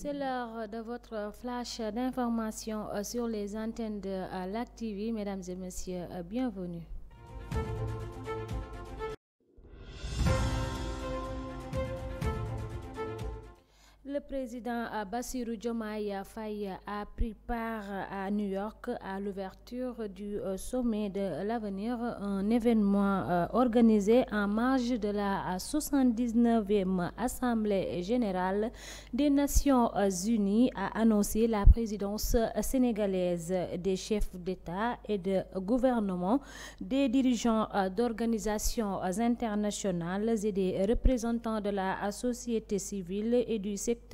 C'est l'heure de votre flash d'information sur les antennes de LAC TV. Mesdames et messieurs, bienvenue. Le président Bassirou Diomaye Faye a pris part à New York à l'ouverture du sommet de l'avenir, un événement organisé en marge de la 79e Assemblée générale des Nations Unies, a annoncé la présidence sénégalaise. Des chefs d'État et de gouvernement, des dirigeants d'organisations internationales et des représentants de la société civile et du secteur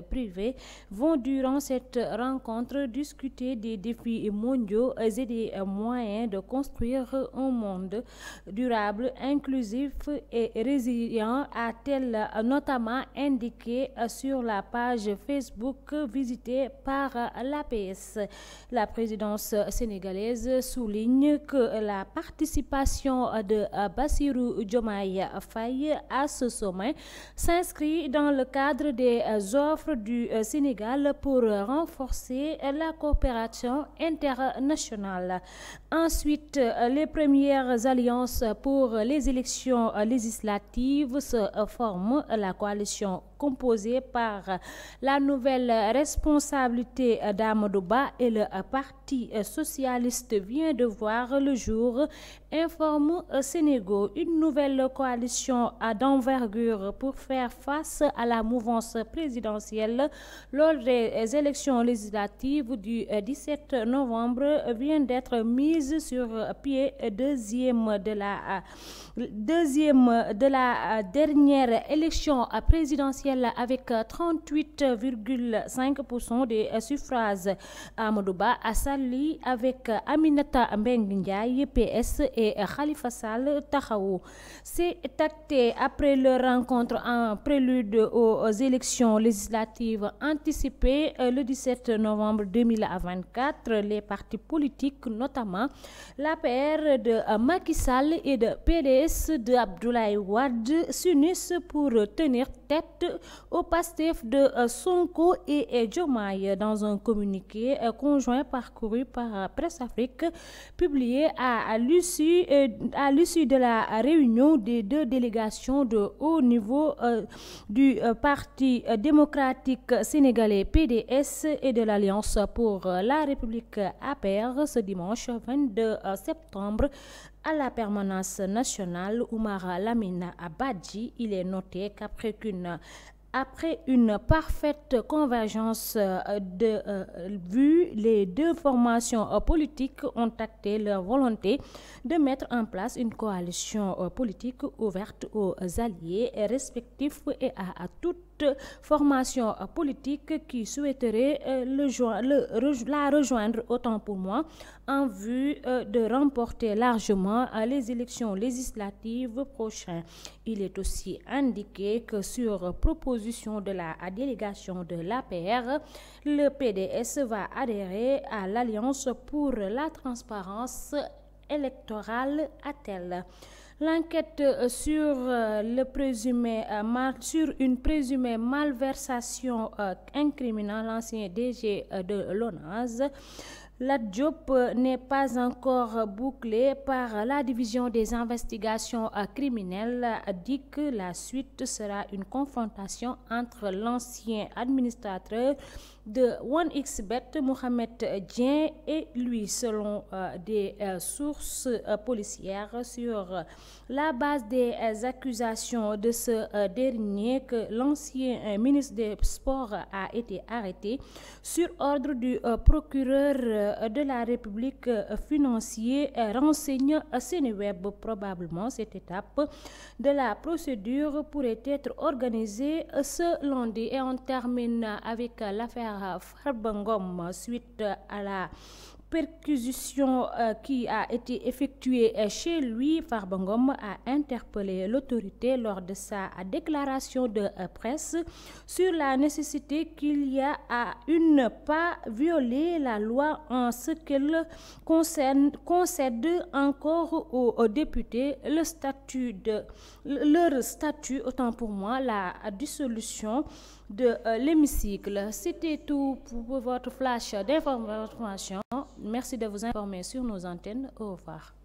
privé vont durant cette rencontre discuter des défis mondiaux et des moyens de construire un monde durable, inclusif et résilient, a-t-elle notamment indiqué sur la page Facebook visitée par l'APS. La présidence sénégalaise souligne que la participation de Bassirou Diomaye Faye à ce sommet s'inscrit dans le cadre des offres du Sénégal pour renforcer la coopération internationale. Ensuite, les premières alliances pour les élections législatives se forment. La coalition composée par la nouvelle responsabilité d'Amadou Ba et le Parti socialiste vient de voir le jour, informe Sénégal. Une nouvelle coalition d'envergure pour faire face à la mouvance présidentielle lors des élections législatives du 17 novembre vient d'être mise sur pied, deuxième de la dernière élection présidentielle avec 38,5% des suffrages. Amadou Ba a sali avec Aminata Mbengue Ndiaye PS et Khalifa Sall Taxawu. C'est acté après leur rencontre en prélude aux élections législatives anticipées le 17 novembre 2024. Les partis politiques, notamment l'APR de Macky Sall et de PDS de Abdoulaye Wade, s'unissent pour tenir tête au PASTEF de Sonko et Diomaye. Dans un communiqué conjoint parcouru par Presse Afrique, publié à l'issue de la réunion des deux délégations de haut niveau du Parti démocratique sénégalais PDS et de l'Alliance pour la République APR ce dimanche 22 septembre à la permanence nationale Oumar Lamine Badji, il est noté qu'après une parfaite convergence de vues, les deux formations politiques ont acté leur volonté de mettre en place une coalition politique ouverte aux alliés respectifs et à toute formation politique qui souhaiterait la rejoindre, autant pour moi, en vue de remporter largement les élections législatives prochaines. Il est aussi indiqué que sur proposition de la délégation de l'APR, le PDS va adhérer à l'Alliance pour la transparence électorale, a-t-elle. L'enquête sur une présumée malversation incriminant l'ancien DG de l'ONAS, Lat Diop, n'est pas encore bouclée par la division des investigations criminelles, dit que la suite sera une confrontation entre l'ancien administrateur de 1xBet, Mohamed Dien, et lui, selon des sources policières. Sur la base des accusations de ce dernier, que l'ancien ministre des Sports a été arrêté sur ordre du procureur de la République financier, renseigne Seneweb. Probablement, cette étape de la procédure pourrait être organisée ce lundi. Et on termine avec l'affaire Farba Ngom suite à la perquisition qui a été effectuée chez lui, Farba Ngom a interpellé l'autorité lors de sa déclaration de presse sur la nécessité qu'il y a à ne pas violer la loi en ce qu'elle concède encore aux députés leur statut, autant pour moi, la dissolution de l'hémicycle. C'était tout pour votre flash d'information. Merci de vous informer sur nos antennes. Au revoir.